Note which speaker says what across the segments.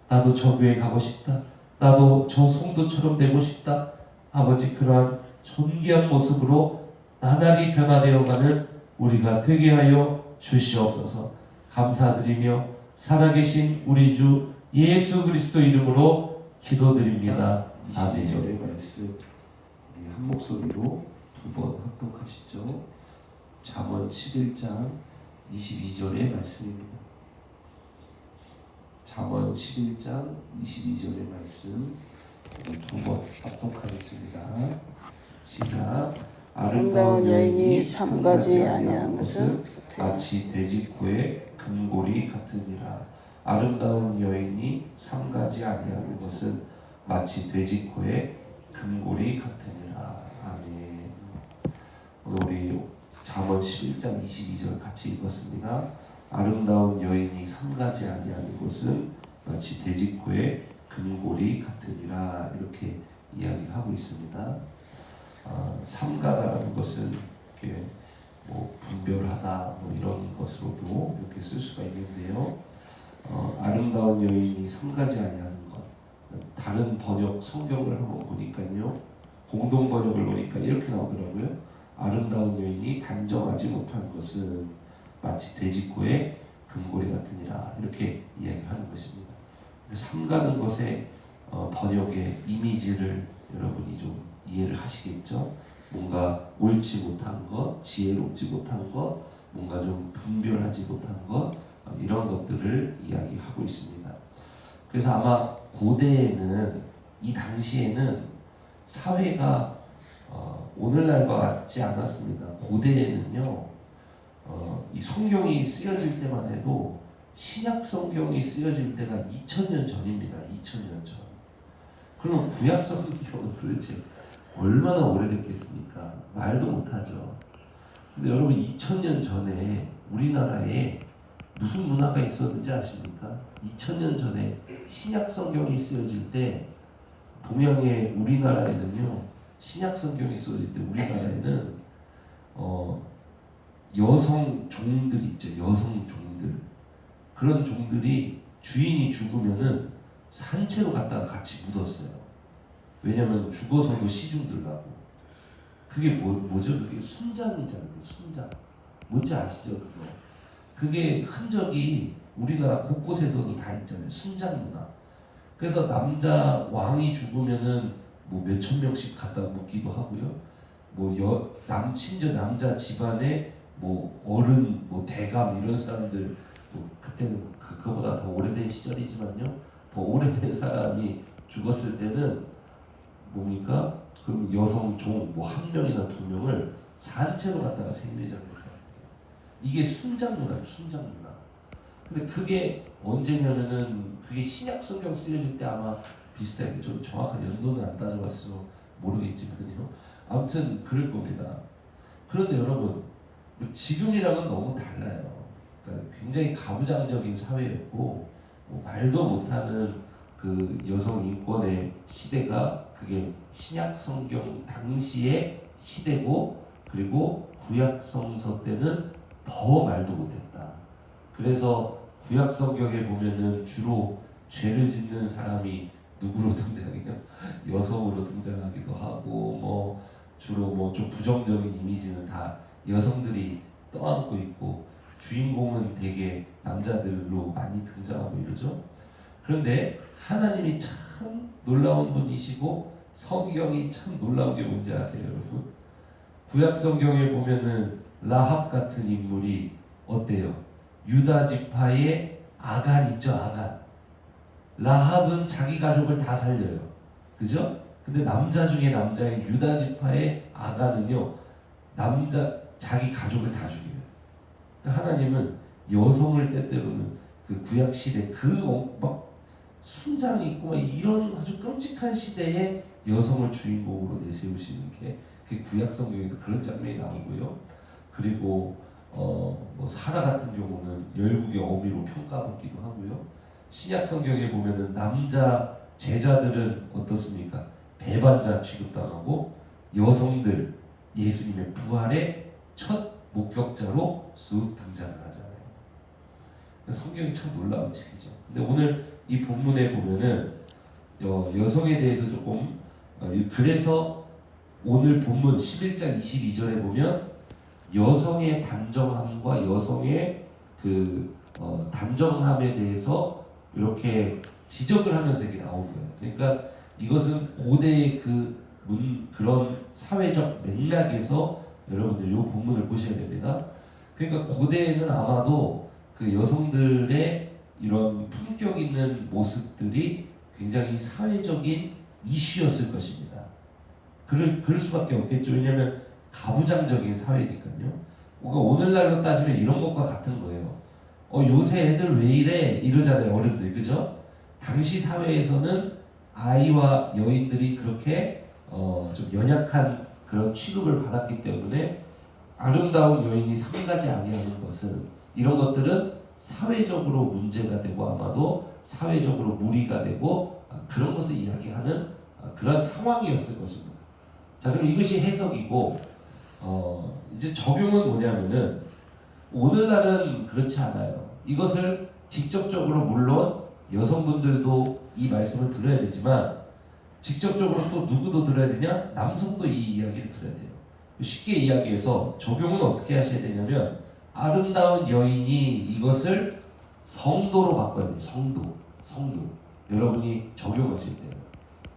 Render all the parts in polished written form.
Speaker 1: 나도 저 교회 가고 싶다. 나도 저 성도처럼 되고 싶다. 아버지, 그러한 존귀한 모습으로 나날이 변화되어가는 우리가 되게 하여 주시옵소서. 감사드리며 살아계신 우리 주 예수 그리스도 이름으로 기도드립니다. 아멘. 22절의 말씀 우리 한 목소리로 두 번 합독하시죠. 잠언 11장 22절의 말씀입니다. 잠언 11장 22절의 말씀 두 번 합독하겠습니다. 시작.
Speaker 2: 아름다운 여인이 삼가지 아니한 것은
Speaker 1: 마치 돼지코의 금골이 같으니라. 아름다운 여인이 삼가지 아니한 것은 마치 돼지코의 금골이 같으니라. 아멘. 오늘 우리 잠언 11장 22절 같이 읽었습니다. 아름다운 여인이 삼가지 아니하는 것은 마치 돼지코의 금골이 같으니라. 이렇게 이야기를 하고 있습니다. 삼가다라는 것은 이렇게 뭐 분별하다 뭐 이런 것으로도 이렇게 쓸 수가 있는데요. 아름다운 여인이 삼가지 아니하는 것. 다른 번역 성경을 한번 보니까요. 공동 번역을 보니까 이렇게 나오더라고요. 아름다운 여인이 단정하지 못한 것은 마치 돼지코의 금고리 같으니라. 이렇게 이야기하는 것입니다. 삼가는 것의 번역의 이미지를 여러분이 좀 이해를 하시겠죠? 뭔가 옳지 못한 것, 지혜롭지 못한 것, 뭔가 좀 분별하지 못한 것, 이런 것들을 이야기하고 있습니다. 그래서 아마 고대에는, 이 당시에는 사회가 오늘날과 같지 않았습니다. 고대에는요, 이 성경이 쓰여질 때만 해도 신약 성경이 쓰여질 때가 2000년 전입니다. 2000년 전. 그러면 구약 성경은 도대체 얼마나 오래됐겠습니까? 말도 못하죠. 근데 여러분 2000년 전에 우리나라에 무슨 문화가 있었는지 아십니까? 2000년 전에 신약 성경이 쓰여질 때 동양의 우리나라에는요, 신약 성경이 쓰여질 때 우리나라에는 여성 종들 있죠. 여성 종들. 그런 종들이 주인이 죽으면은 산채로 갖다가 같이 묻었어요. 왜냐면 죽어서도 시중 들라고. 그게 뭐죠? 그게 순장이잖아요. 순장. 뭔지 아시죠? 그거. 그게 흔적이 우리나라 곳곳에서도 다 있잖아요. 순장 문화. 그래서 남자 왕이 죽으면은 뭐 몇천 명씩 갖다 묻기도 하고요. 심지어 남자 집안에 뭐 어른, 뭐 대감 이런 사람들, 뭐 그때는 그거보다 더 오래된 시절이지만요. 더 오래된 사람이 죽었을 때는 뭡니까? 그럼 여성 종 뭐 한 명이나 두 명을 산채로 갖다가 생매장합니다. 이게 순장 문화예요. 순장 문화. 근데 그게 언제냐면은 그게 신약 성경 쓰여질 때 아마 비슷하게, 좀 정확한 연도는 안 따져봤어 모르겠지만요. 아무튼 그럴 겁니다. 그런데 여러분, 지금이랑은 너무 달라요. 그러니까 굉장히 가부장적인 사회였고, 말도 못하는 그 여성 인권의 시대가 그게 신약 성경 당시의 시대고, 그리고 구약 성서 때는 더 말도 못했다. 그래서 구약 성경에 보면은 주로 죄를 짓는 사람이 누구로 등장해요? 여성으로 등장하기도 하고, 뭐 주로 뭐 좀 부정적인 이미지는 다 여성들이 떠안고 있고, 주인공은 되게 남자들로 많이 등장하고 이러죠. 그런데 하나님이 참 놀라운 분이시고 성경이 참 놀라운 게 뭔지 아세요, 여러분? 구약 성경에 보면은 라합 같은 인물이 어때요? 유다 지파의 아간 있죠, 아간. 라합은 자기 가족을 다 살려요. 그죠? 근데 남자 중에 남자인 유다 지파의 아간은요, 자기 가족을 다 죽여요. 하나님은 여성을 때때로는 그 구약 시대 막 순장이 있고 막 이런 아주 끔찍한 시대에 여성을 주인공으로 내세우시는 게 그 구약 성경에도 그런 장면이 나오고요. 그리고 뭐 사라 같은 경우는 열국의 어미로 평가받기도 하고요. 신약 성경에 보면은 남자 제자들은 어떻습니까? 배반자 취급당하고, 여성들 예수님의 부활의 첫 목격자로 쑥 등장을 하잖아요. 성경이 참 놀라운 책이죠. 근데 오늘 이 본문에 보면은 여성에 대해서 조금 그래서 오늘 본문 11장 22절에 보면 여성의 단정함과 여성의 단정함에 대해서 이렇게 지적을 하면서 이게 나온 거예요. 그러니까 이것은 고대의 그런 사회적 맥락에서 여러분들 이 본문을 보셔야 됩니다. 그러니까 고대에는 아마도 그 여성들의 이런 품격 있는 모습들이 굉장히 사회적인 이슈였을 것입니다. 그럴 수밖에 없겠죠. 왜냐하면 가부장적인 사회니까요. 뭔가 오늘날로 따지면 이런 것과 같은 거예요. 요새 애들 왜 이래? 이러잖아요, 어른들. 그죠? 당시 사회에서는 아이와 여인들이 그렇게 좀 연약한 그런 취급을 받았기 때문에 아름다운 여인이 삼가지 아니하는 것은, 이런 것들은 사회적으로 문제가 되고 아마도 사회적으로 무리가 되고 그런 것을 이야기하는 그런 상황이었을 것입니다. 자, 그럼 이것이 해석이고 이제 적용은 뭐냐면은 오늘날은 그렇지 않아요. 이것을 직접적으로 물론 여성분들도 이 말씀을 들어야 되지만 직접적으로 또 누구도 들어야 되냐? 남성도 이 이야기를 들어야 돼요. 쉽게 이야기해서 적용은 어떻게 하셔야 되냐면 아름다운 여인이 이것을 성도로 바꿔야 돼요. 성도. 여러분이 적용하셔야 돼요.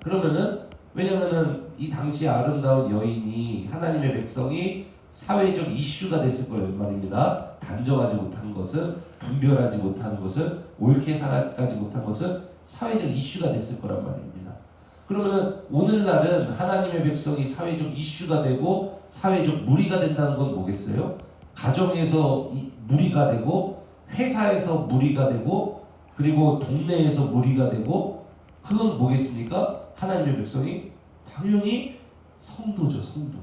Speaker 1: 그러면은 왜냐면은 이 당시 아름다운 여인이 하나님의 백성이 사회적 이슈가 됐을 거예요 말입니다. 단정하지 못한 것은, 분별하지 못하는 것은, 옳게 살아가지 못한 것은 사회적 이슈가 됐을 거란 말입니다. 그러면은 오늘날은 하나님의 백성이 사회적 이슈가 되고 사회적 무리가 된다는 건 뭐겠어요? 가정에서 무리가 되고 회사에서 무리가 되고 그리고 동네에서 무리가 되고, 그건 뭐겠습니까? 하나님의 백성이 당연히 성도죠, 성도.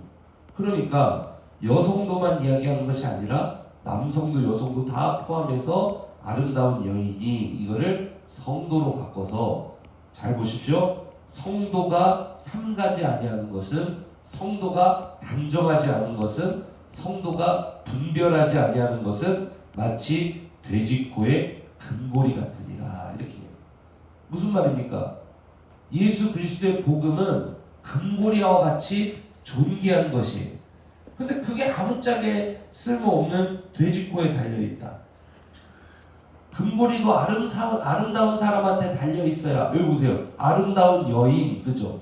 Speaker 1: 그러니까 여성도만 이야기하는 것이 아니라 남성도 여성도 다 포함해서 아름다운 여인이 이거를 성도로 바꿔서, 잘 보십시오. 성도가 삼가지 아니하는 것은, 성도가 단정하지 않은 것은, 성도가 분별하지 아니하는 것은 마치 돼지코의 금고리 같으니라. 이렇게. 무슨 말입니까? 예수 그리스도의 복음은 금고리와 같이 존귀한 것이에요. 근데 그게 아무짝에 쓸모없는 돼지코에 달려있다. 금고리도 아름다운 사람한테 달려있어야, 여기 보세요. 아름다운 여인, 그죠?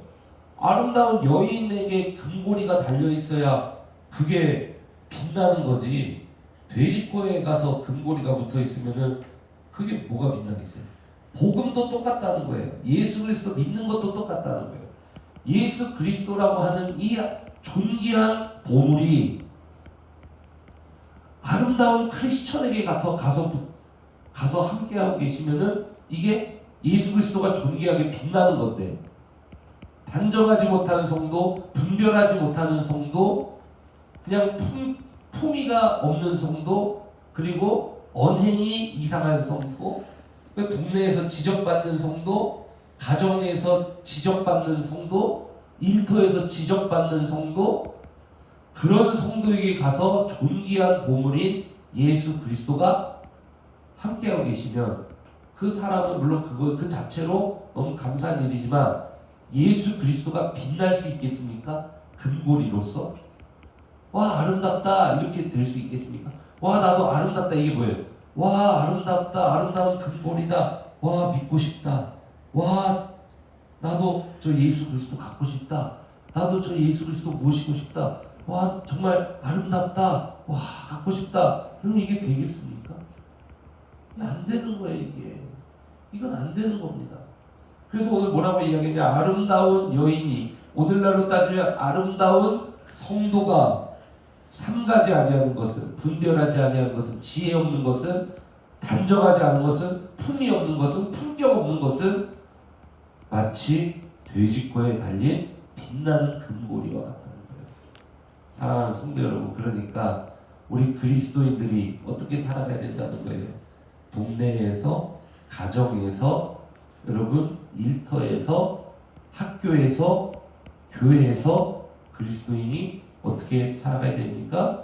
Speaker 1: 아름다운 여인에게 금고리가 달려있어야 그게 빛나는 거지. 돼지코에 가서 금고리가 붙어있으면은 그게 뭐가 빛나겠어요? 복음도 똑같다는 거예요. 예수 그리스도 믿는 것도 똑같다는 거예요. 예수 그리스도라고 하는 이 존귀한 보물이 아름다운 크리스천에게 가서 함께하고 계시면은 이게 예수 그리스도가 존귀하게 빛나는 건데, 단정하지 못하는 성도, 분별하지 못하는 성도, 그냥 품위가 없는 성도, 그리고 언행이 이상한 성도, 동네에서 지적받는 성도, 가정에서 지적받는 성도, 일터에서 지적받는 성도, 그런 성도에게 가서 존귀한 보물인 예수 그리스도가 함께하고 계시면 그 사람은 물론 그 자체로 너무 감사한 일이지만 예수 그리스도가 빛날 수 있겠습니까? 금고리로서? 와, 아름답다 이렇게 될 수 있겠습니까? 와, 나도 아름답다. 이게 뭐예요? 와, 아름답다. 아름다운 금고리다. 와, 믿고 싶다. 와, 나도 저 예수 그리스도 갖고 싶다. 나도 저 예수 그리스도 모시고 싶다. 와, 정말 아름답다. 와, 갖고 싶다. 그럼 이게 되겠습니까? 안 되는 거예요, 이게. 이건 안 되는 겁니다. 그래서 오늘 뭐라고 이야기했냐? 아름다운 여인이, 오늘날로 따지면 아름다운 성도가 삼가지 아니하는 것은, 분별하지 아니하는 것은, 지혜 없는 것은, 단정하지 않은 것은, 품이 없는 것은, 품격 없는 것은 마치 돼지코에 달린 빛나는 금고리와 같다는 거예요. 사랑하는 성도 여러분, 그러니까 우리 그리스도인들이 어떻게 살아가야 된다는 거예요. 동네에서, 가정에서, 여러분 일터에서, 학교에서, 교회에서 그리스도인이 어떻게 살아가야 됩니까?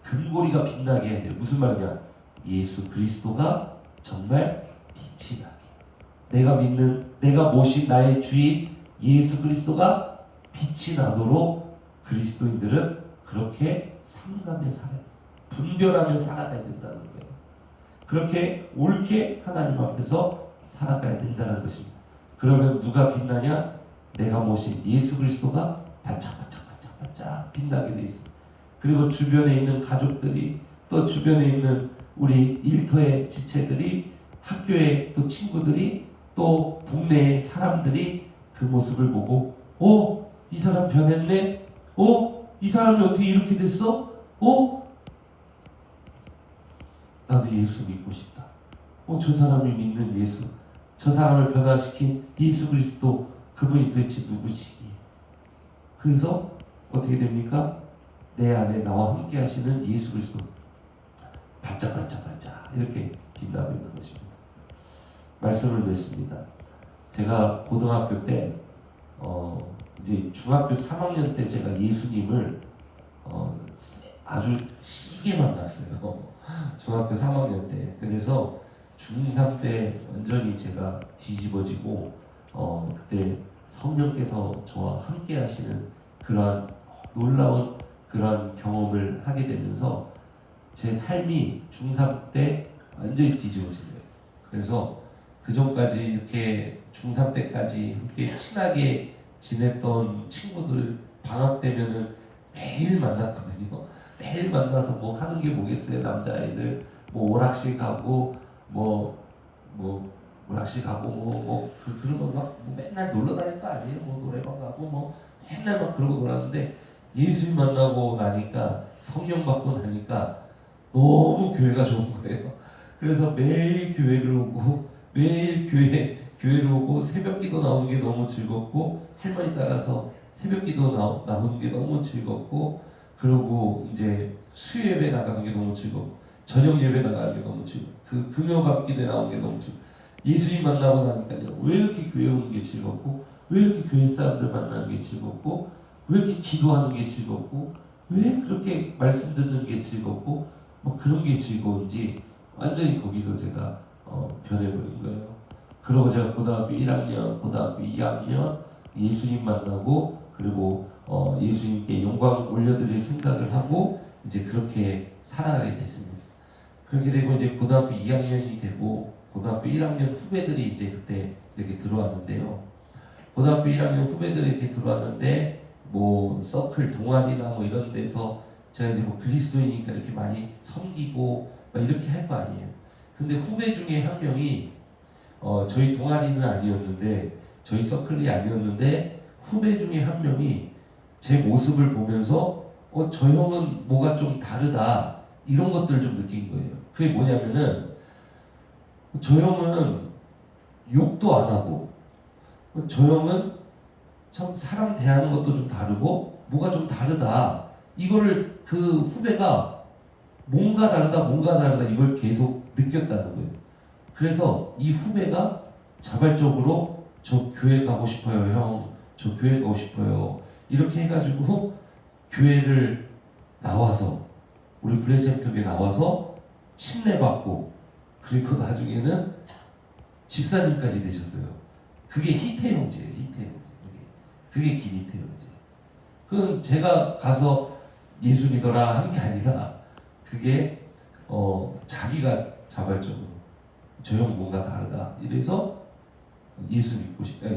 Speaker 1: 금고리가 빛나게 해야 돼요. 무슨 말이냐? 예수 그리스도가 정말 빛이 나게. 내가 모신 나의 주인 예수 그리스도가 빛이 나도록 그리스도인들은 그렇게 삼가며 살아요. 분별하며 살아가야 된다는 거예요. 그렇게 옳게 하나님 앞에서 살아가야 된다는 것입니다. 그러면 누가 빛나냐? 내가 모신 예수 그리스도가 반짝반짝 빛나게 돼 있습니다. 그리고 주변에 있는 가족들이, 또 주변에 있는 우리 일터의 지체들이, 학교의 또 친구들이, 또 동네의 사람들이 그 모습을 보고 이 사람 변했네? 이 사람이 어떻게 이렇게 됐어? 나도 예수 믿고 싶다. 저 사람이 믿는 예수, 저 사람을 변화시킨 예수 그리스도, 그분이 도대체 누구시기에? 그래서 어떻게 됩니까? 내 안에 나와 함께 하시는 예수 그리스도 반짝반짝 이렇게 빛나고 있는 것입니다. 말씀을 맺습니다. 제가 고등학교 때 이제 중학교 3학년 때 제가 예수님을 아주 시게 만났어요. 중학교 3학년 때. 그래서 중3 때 완전히 제가 뒤집어지고 그때 성령께서 저와 함께 하시는 그러한 놀라운 그러한 경험을 하게 되면서 제 삶이 중3 때 완전히 뒤집어진 거예요. 그래서 그 전까지 이렇게 중3 때까지 함께 친하게 지냈던 친구들 방학 되면은 매일 만났거든요. 매일 만나서 뭐 하는 게 뭐겠어요. 남자아이들 뭐 오락실 가고 오락실 가고 그런 거 막 맨날 놀러 다닐 거 아니에요. 노래방 가고 맨날 막 그러고 놀았는데 예수님 만나고 나니까, 성령 받고 나니까 너무 교회가 좋은 거예요. 그래서 매일 교회를 오고, 매일 교회를 오고, 새벽기도 나오는 게 너무 즐겁고, 할머니 따라서 새벽기도 나오는 게 너무 즐겁고, 그리고 이제 수요예배 나가는 게 너무 즐겁고, 저녁 예배 나가는 게 너무 즐겁고, 그 금요밤 기도에 나오는 게 너무 즐겁고, 예수님 만나고 나니까요, 왜 이렇게 교회 오는 게 즐겁고, 왜 이렇게 교회 사람들 만나는 게 즐겁고, 왜 이렇게 기도하는 게 즐겁고, 왜 그렇게 말씀 듣는 게 즐겁고, 그런 게 즐거운지 완전히 거기서 제가 변해버린 거예요. 그러고 제가 고등학교 1학년, 고등학교 2학년 예수님 만나고, 그리고 예수님께 영광 올려드릴 생각을 하고 이제 그렇게 살아가게 됐습니다. 그렇게 되고 이제 고등학교 2학년이 되고 고등학교 1학년 후배들이 이제 그때 이렇게 들어왔는데요. 고등학교 1학년 후배들이 이렇게 들어왔는데 서클 동아리나 이런 데서 제가 이제 그리스도이니까 이렇게 많이 섬기고 이렇게 할 거 아니에요. 근데 후배 중에 한 명이 저희 동아리는 아니었는데, 저희 서클이 아니었는데, 후배 중에 한 명이 제 모습을 보면서 저 형은 뭐가 좀 다르다, 이런 것들을 좀 느낀 거예요. 그게 뭐냐면은 저 형은 욕도 안 하고, 저 형은 참 사람 대하는 것도 좀 다르고 뭐가 좀 다르다, 이거를 그 후배가 뭔가 다르다 이걸 계속 느꼈다는 거예요. 그래서 이 후배가 자발적으로 저 교회 가고 싶어요 형, 저 교회 가고 싶어요, 이렇게 해가지고 교회를 나와서, 우리 브레센터에 나와서 침례받고, 그리고 나중에는 집사님까지 되셨어요. 그게 희태형제예요. 희태형제. 그게 김희태형제. 그건 제가 가서 예수 믿어라 한 게 아니라, 그게 자기가 자발적으로 저 형 뭔가 다르다 이래서 예수 믿고 싶고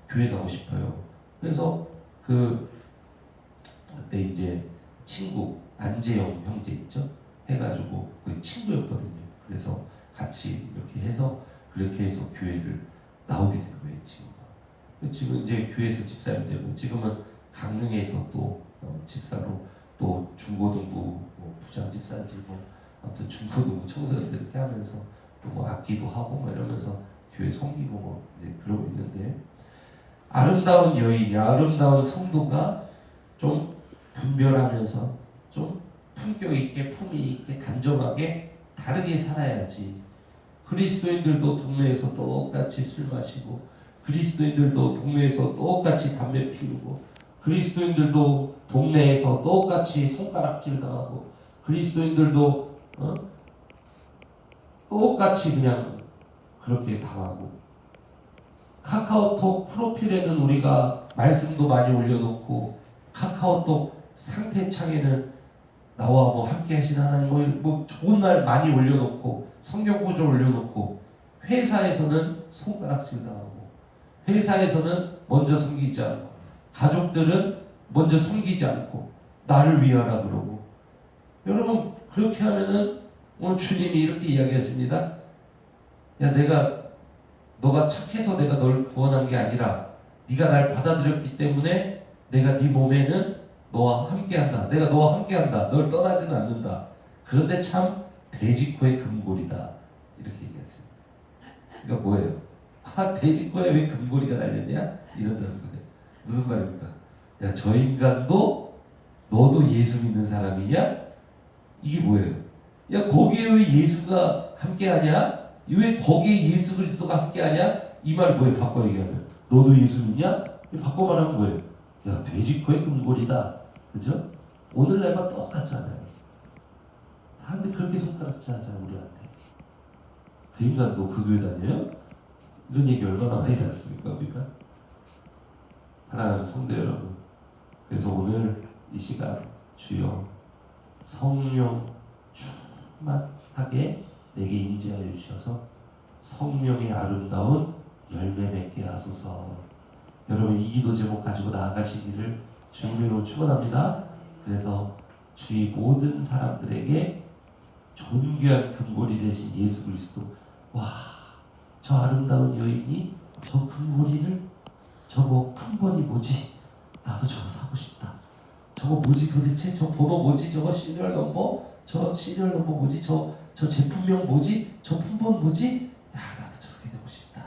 Speaker 1: 교회 가고 싶어요. 그래서 그때 이제 친구 안재영 형제 있죠? 해가지고 그 친구였거든요. 그래서 같이 이렇게 해서 그렇게 해서 교회를 나오게 된 거예요, 친구가. 지금 이제 교회에서 집사님 되고, 지금은 강릉에서 또 집사로, 또 중고등부 부장 집사인지 아무튼 중고등부 청소년들 이렇게 하면서 또 악기도 하고 이러면서 교회 섬기고 이제 그러고 있는데, 아름다운 여인이, 아름다운 성도가 좀 분별하면서 좀 품격 있게, 품위 있게, 단정하게 다르게 살아야지. 그리스도인들도 동네에서 똑같이 술 마시고, 그리스도인들도 동네에서 똑같이 담배 피우고, 그리스도인들도 동네에서 똑같이 손가락질 당하고, 그리스도인들도 똑같이 그냥 그렇게 당하고, 카카오톡 프로필에는 우리가 말씀도 많이 올려놓고, 카카오톡 상태창에는 나와 뭐 함께 하신 하나님 뭐 좋은 말 많이 올려놓고, 성경 구절 올려놓고, 회사에서는 손가락질 당하고, 회사에서는 먼저 섬기지 않고, 가족들은 먼저 섬기지 않고 나를 위하라 그러고. 여러분, 그렇게 하면은 오늘 주님이 이렇게 이야기하십니다. 야, 너가 착해서 내가 널 구원한 게 아니라 네가 날 받아들였기 때문에 내가 네 몸에는 너와 함께한다. 내가 너와 함께한다. 널 떠나지는 않는다. 그런데 참 돼지코의 금골이다. 이렇게 얘기했어요. 그러니까 뭐예요? 돼지코에 왜 금골이가 달렸냐? 이런다는 거예요. 무슨 말입니까? 야, 저 인간도 너도 예수 믿는 사람이냐? 이게 뭐예요? 야, 거기에 왜 예수가 함께하냐? 왜 거기에 예수 그리스도가 함께하냐? 이 말 뭐예요? 바꿔 얘기하면 너도 예수 믿냐? 바꿔 말하면 뭐예요? 야, 돼지코의 금골이다. 그죠? 오늘날과 똑같잖아요. 사람들이 그렇게 손가락질 하잖아, 우리한테. 그 인간도 그 교회 다녀요? 이런 얘기 얼마나 많이 들었습니까, 우리가? 사랑하는 성도 여러분, 그래서 오늘 이 시간 주여 성령 충만하게 내게 임재하여 주셔서 성령의 아름다운 열매 맺게 하소서. 여러분, 이 기도 제목 가지고 나아가시기를 주님으로 축원합니다. 그래서 주위 모든 사람들에게 존귀한 금고리 되신 예수 그리스도, 와, 저 아름다운 여인이 저 금고리를, 저거 품번이 뭐지? 나도 저거 사고 싶다. 저거 뭐지 도대체? 저 번호 뭐지? 저거 시리얼 넘버? 저 시리얼 넘버 뭐지? 저 제품명 뭐지? 저 품번 뭐지? 야, 나도 저렇게 되고 싶다.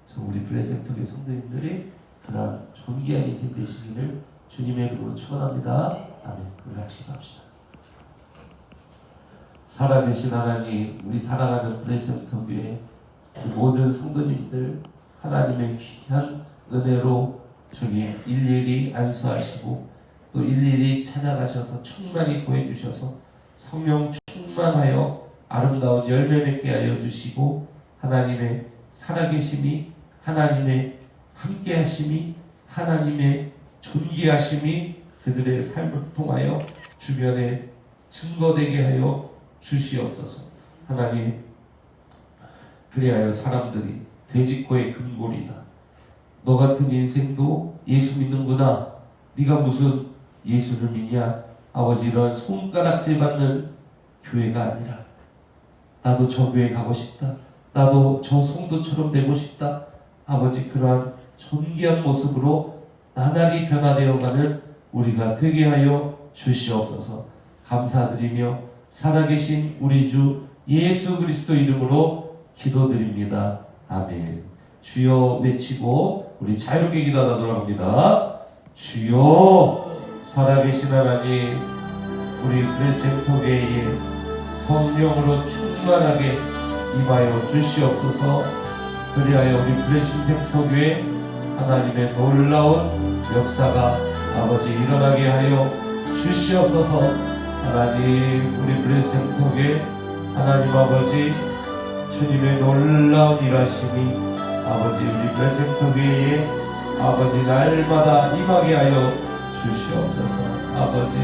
Speaker 1: 저 우리 브레센터의 성도님들이 그런 존귀한 인생 되시기를 주님의 이름으로 축원합니다. 아멘. 우리 같이 기도합시다. 살아계신 하나님, 우리 사랑하는 브레센터 교회 모든 성도님들 하나님의 귀한 은혜로 주님 일일이 안수하시고 또 일일이 찾아가셔서 충만히 구해주셔서 성령 충만하여 아름다운 열매 맺게 하여 주시고, 하나님의 살아계심이, 하나님의 함께하심이, 하나님의 존귀하심이 그들의 삶을 통하여 주변에 증거되게 하여 주시옵소서. 하나님, 그리하여 사람들이 돼지코의 금골이다. 너 같은 인생도 예수 믿는구나. 네가 무슨 예수를 믿냐? 아버지, 이런 손가락질 받는 교회가 아니라 나도 저 교회 가고 싶다. 나도 저 성도처럼 되고 싶다. 아버지, 그러한 존귀한 모습으로 나날이 변화되어가는 우리가 되게 하여 주시옵소서. 감사드리며 살아계신 우리 주 예수 그리스도 이름으로 기도드립니다. 아멘. 주여 외치고 우리 자유롭게 기도하도록 합니다. 주여, 살아계신 하나님, 우리 브레센터교회에 성령으로 충만하게 임하여 주시옵소서. 그리하여 우리 브레센터교회 하나님의 놀라운 역사가 아버지 일어나게 하여 주시옵소서. 하나님, 우리 브레센터교회 하나님 아버지 주님의 놀라운 일하심이 아버지 우리 브레센터교회에 아버지 날마다 임하게 하여 주시옵소서. 아버지,